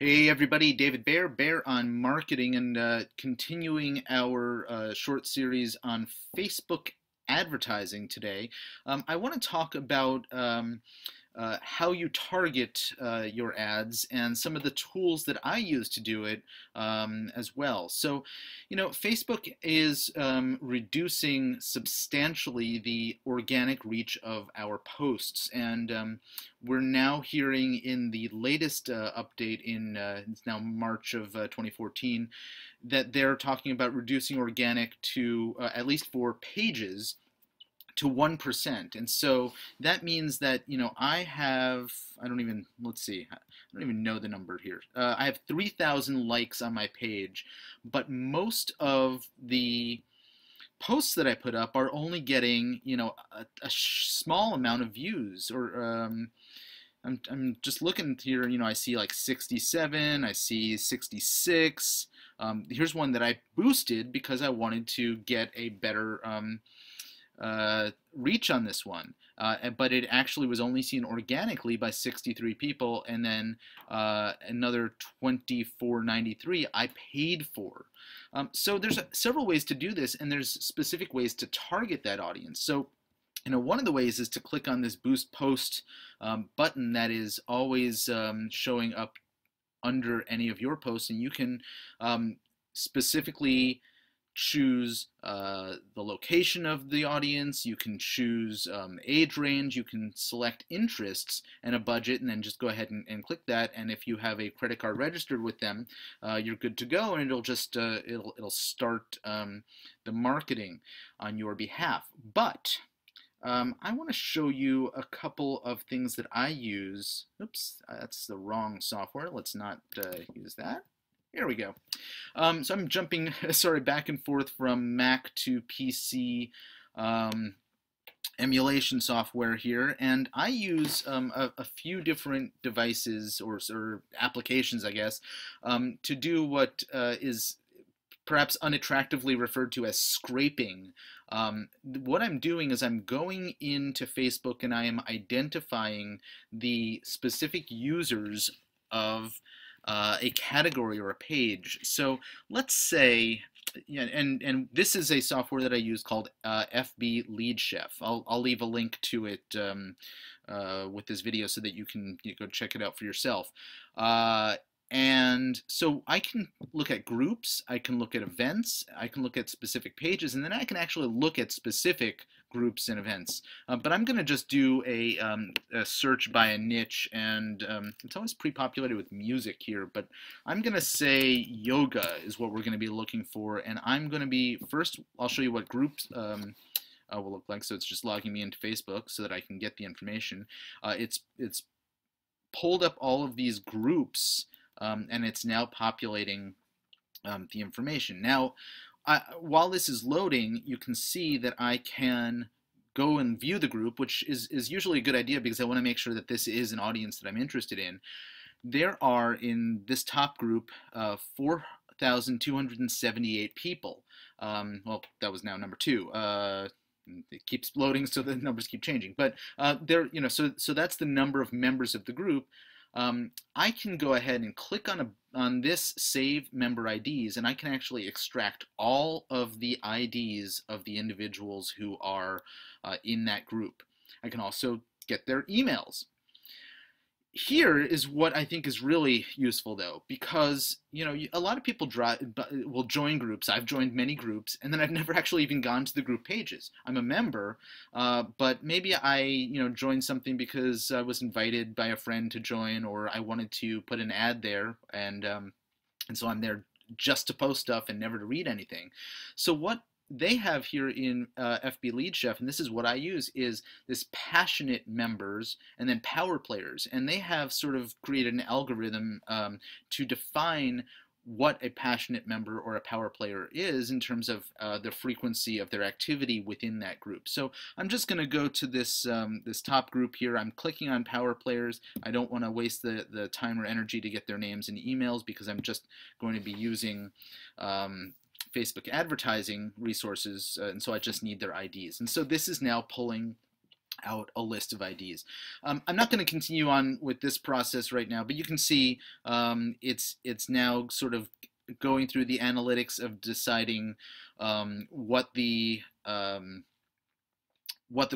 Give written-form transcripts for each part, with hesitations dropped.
Hey everybody, David Bear on marketing, and continuing our short series on Facebook advertising today. I want to talk about how you target your ads and some of the tools that I use to do it as well. So, Facebook is reducing substantially the organic reach of our posts, and we're now hearing in the latest update in it's now March of 2014 that they're talking about reducing organic to at least for pages to 1%. And so that means that, I have, I don't even, let's see, I don't even know the number here. I have 3,000 likes on my page, but most of the posts that I put up are only getting, a small amount of views. Or I'm just looking here, I see like 67, I see 66. Here's one that I boosted because I wanted to get a better reach on this one, but it actually was only seen organically by 63 people, and then another 2493 I paid for. So there's several ways to do this, and there's specific ways to target that audience. So one of the ways is to click on this boost post button that is always showing up under any of your posts, and you can specifically choose the location of the audience. You can choose age range. You can select interests and a budget, and then just go ahead and click that. And if you have a credit card registered with them, you're good to go, and it'll just it'll start the marketing on your behalf. But I want to show you a couple of things that I use. Oops, that's the wrong software. Let's not use that. Here we go. So I'm jumping, sorry, back and forth from Mac to PC emulation software here, and I use a few different devices or applications, I guess, to do what is perhaps unattractively referred to as scraping. What I'm doing is I'm going into Facebook and I am identifying the specific users of a category or a page. So let's say, and this is a software that I use called FB Lead Chef. I'll leave a link to it with this video so that you can go check it out for yourself. And so I can look at groups, I can look at events, I can look at specific pages, and then I can actually look at specific groups and events. But I'm going to just do a search by a niche, and it's always pre-populated with music here, but I'm going to say yoga is what we're going to be looking for, and I'm going to be, first I'll show you what groups will look like. So it's just logging me into Facebook so that I can get the information. It's pulled up all of these groups, and it's now populating the information. Now, while this is loading, you can see that I can go and view the group, which is usually a good idea because I want to make sure that this is an audience that I'm interested in. There are, in this top group, 4,278 people. Well, that was now number 2. It keeps loading, so the numbers keep changing. But so that's the number of members of the group. I can go ahead and click on this Save Member IDs, and I can actually extract all of the IDs of the individuals who are in that group. I can also get their emails. Here is what I think is really useful, though, because a lot of people will join groups. I've joined many groups, and then I've never actually even gone to the group pages. I'm a member, but maybe I joined something because I was invited by a friend to join, or I wanted to put an ad there, and so I'm there just to post stuff and never to read anything. So what they have here in FB Lead Chef, and this is what I use, is this passionate members and then power players. And they have sort of created an algorithm to define what a passionate member or a power player is in terms of the frequency of their activity within that group. So I'm just going to go to this this top group here. I'm clicking on power players. I don't want to waste the time or energy to get their names and emails because I'm just going to be using Facebook advertising resources, and so I just need their IDs. And so this is now pulling out a list of IDs. I'm not going to continue on with this process right now, but you can see it's now sort of going through the analytics of deciding what the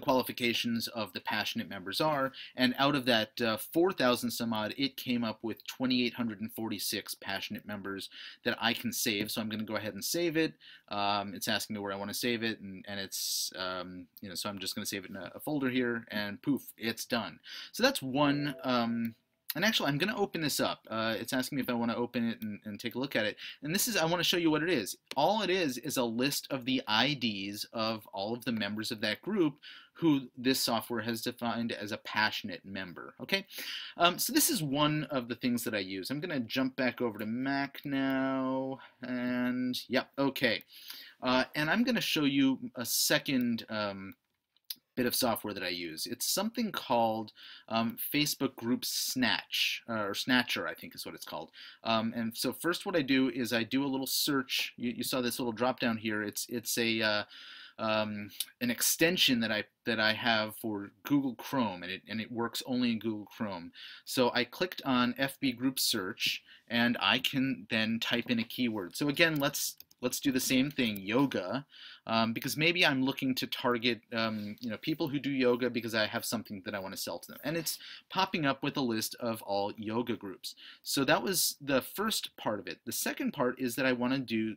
qualifications of the passionate members are, and out of that 4,000 some odd, it came up with 2,846 passionate members that I can save. So I'm going to go ahead and save it. It's asking me where I want to save it, and it's so I'm just going to save it in a folder here, and poof, it's done. So that's one. And actually, I'm going to open this up. It's asking me if I want to open it and take a look at it. And this is, I want to show you what it is. All it is a list of the IDs of all of the members of that group who this software has defined as a passionate member. Okay, so this is one of the things that I use. I'm going to jump back over to Mac now, and yeah, okay. And I'm going to show you a second bit of software that I use. It's something called Facebook Group Snatch, or Snatcher, I think is what it's called. And so first what I do is I do a little search. You saw this little drop down here. It's a an extension that I have for Google Chrome, and it works only in Google Chrome. So I clicked on FB Group Search, and I can then type in a keyword. So again, let's do the same thing, yoga, because maybe I'm looking to target people who do yoga because I have something that I want to sell to them. And it's popping up with a list of all yoga groups. So that was the first part of it. The second part is that I want to do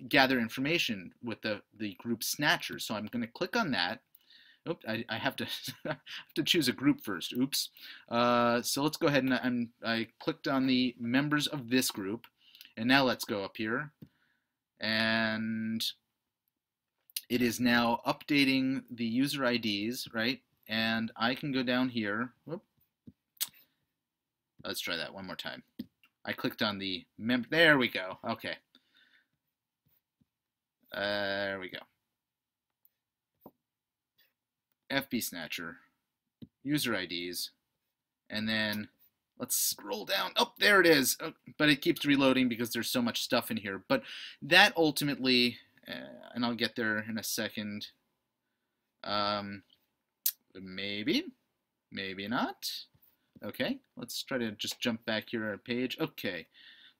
gather information with the group Snatcher. So I'm going to click on that. Oops, I have to have to choose a group first. Oops. So let's go ahead and I clicked on the members of this group. And now let's go up here. And it is now updating the user IDs, right? And I can go down here. Whoop. Let's try that one more time. I clicked on the member. There we go. Okay. There we go. FB Snatcher, user IDs, and then let's scroll down. Oh, there it is. Oh, but it keeps reloading because there's so much stuff in here. But that ultimately, and I'll get there in a second. Maybe not. Okay, let's try to just jump back here on our page. Okay,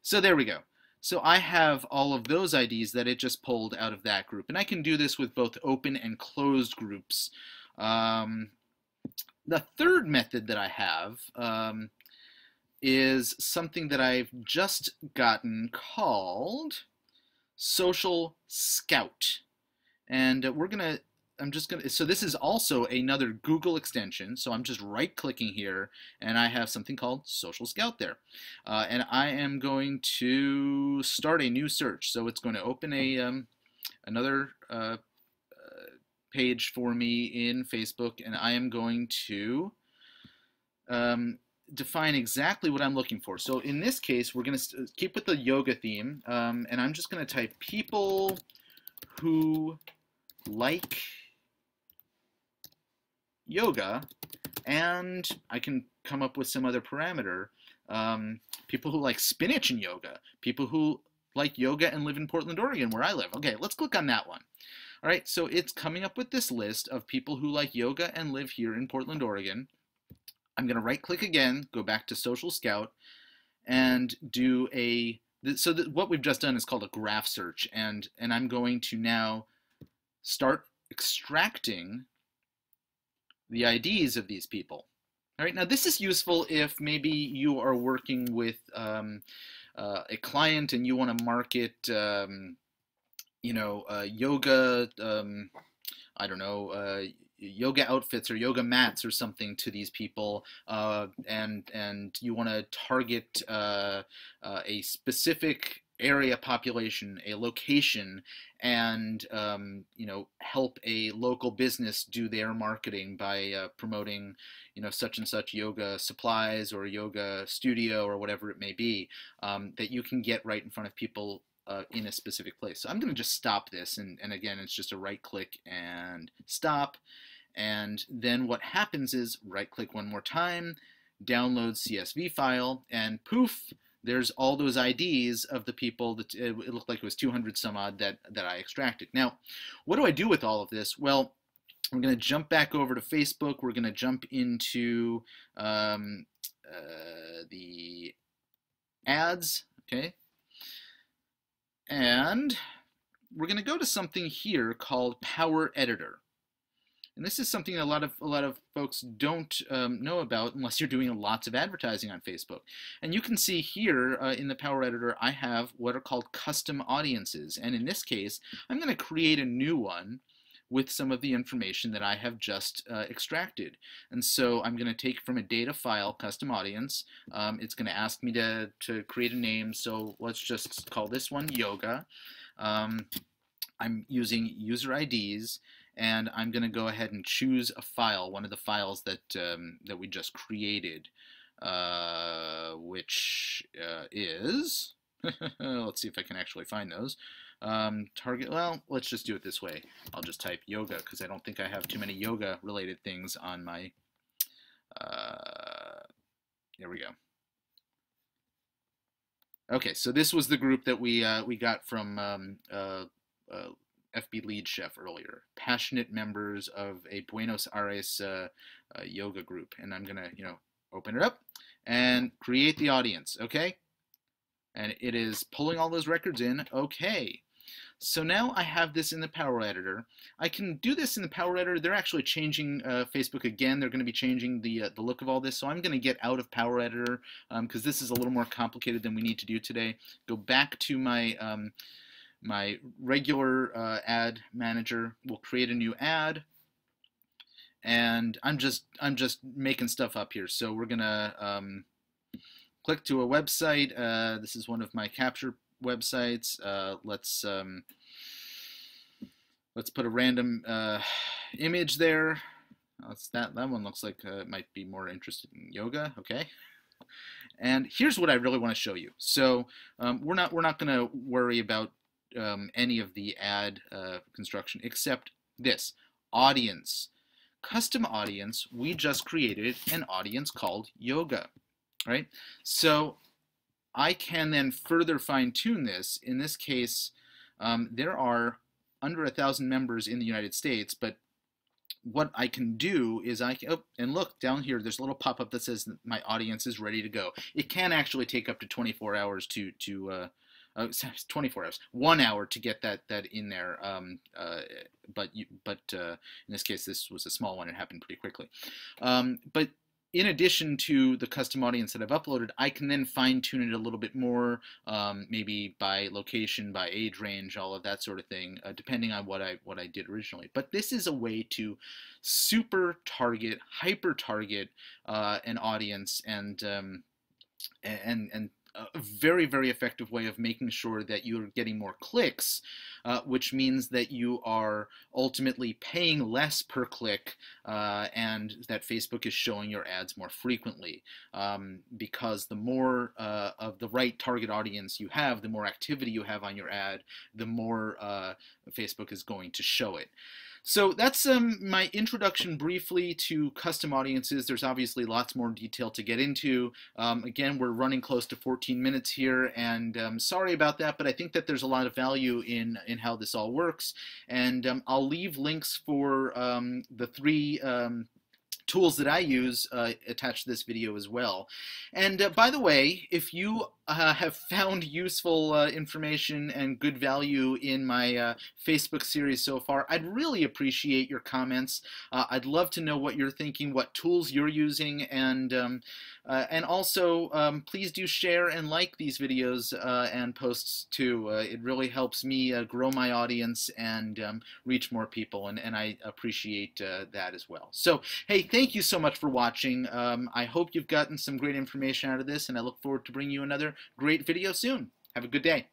so there we go. So I have all of those IDs that it just pulled out of that group. And I can do this with both open and closed groups. The third method that I have is something that I've just gotten called Social Scout. And so this is also another Google extension. So I'm just right-clicking here, and I have something called Social Scout there. And I am going to start a new search. So it's going to open another page for me in Facebook, and I am going to define exactly what I'm looking for. So in this case, we're going to keep with the yoga theme, and I'm just going to type people who like yoga, and I can come up with some other parameter. People who like spinach and yoga, people who like yoga and live in Portland, Oregon, where I live. Okay, let's click on that one. All right, so it's coming up with this list of people who like yoga and live here in Portland, Oregon. I'm going to right-click again, go back to Social Scout, and do what we've just done is called a graph search, and I'm going to now start extracting the IDs of these people. All right, now this is useful if maybe you are working with a client and you want to market, yoga, I don't know, yoga outfits or yoga mats or something to these people, and you want to target a specific area population, a location, and help a local business do their marketing by promoting such and such yoga supplies or yoga studio or whatever it may be, that you can get right in front of people in a specific place. So I'm going to just stop this, and again, it's just a right click and stop. And then what happens is right click one more time, download CSV file, and poof, there's all those IDs of the people that it looked like it was 200 some odd that I extracted. Now, what do I do with all of this? Well, we're going to jump back over to Facebook. We're going to jump into the ads, okay? And we're going to go to something here called Power Editor. And this is something a lot of folks don't know about unless you're doing lots of advertising on Facebook. And you can see here in the Power Editor, I have what are called custom audiences. And in this case, I'm going to create a new one with some of the information that I have just extracted. And so I'm going to take from a data file, custom audience. It's going to ask me to create a name. So let's just call this one yoga. I'm using user IDs. And I'm going to go ahead and choose a file, one of the files that that we just created, which is, let's see if I can actually find those. Target, well, let's just do it this way. I'll just type yoga because I don't think I have too many yoga related things on my, there we go. Okay, so this was the group that we got from FB Lead Chef earlier, passionate members of a Buenos Aires yoga group. And I'm going to, open it up and create the audience, okay? And it is pulling all those records in, okay. So now I have this in the Power Editor. I can do this in the Power Editor. They're actually changing Facebook again. They're going to be changing the look of all this. So I'm going to get out of Power Editor because this is a little more complicated than we need to do today. Go back to my my regular ad manager. Will create a new ad, and I'm just making stuff up here. So we're gonna click to a website. This is one of my capture websites. Let's put a random image there. That one looks like it might be more interested in yoga. Okay. And here's what I really want to show you. So we're not going to worry about any of the ad construction except this audience, custom audience. We just created an audience called yoga, right? So I can then further fine-tune this. In this case, there are under 1,000 members in the United States, but what I can do is and look down here, there's a little pop-up that says that my audience is ready to go. It can actually take up to 24 hours to 24 hours, 1 hour to get that in there. But in this case, this was a small one. It happened pretty quickly. But in addition to the custom audience that I've uploaded, I can then fine tune it a little bit more, maybe by location, by age range, all of that sort of thing, depending on what I did originally. But this is a way to super target, hyper target an audience, and a very, very effective way of making sure that you're getting more clicks, which means that you are ultimately paying less per click, and that Facebook is showing your ads more frequently. Because the more of the right target audience you have, the more activity you have on your ad, the more Facebook is going to show it. So that's my introduction briefly to custom audiences. There's obviously lots more detail to get into. Again, we're running close to 14 minutes here, and sorry about that, but I think that there's a lot of value in how this all works. And I'll leave links for the 3 tools that I use attached to this video as well. And by the way, if you have found useful information and good value in my Facebook series so far, I'd really appreciate your comments. I'd love to know what you're thinking, what tools you're using, and also please do share and like these videos and posts too. It really helps me grow my audience and reach more people, and I appreciate that as well. So hey, thank you so much for watching. I hope you've gotten some great information out of this, and I look forward to bringing you another great video soon. Have a good day.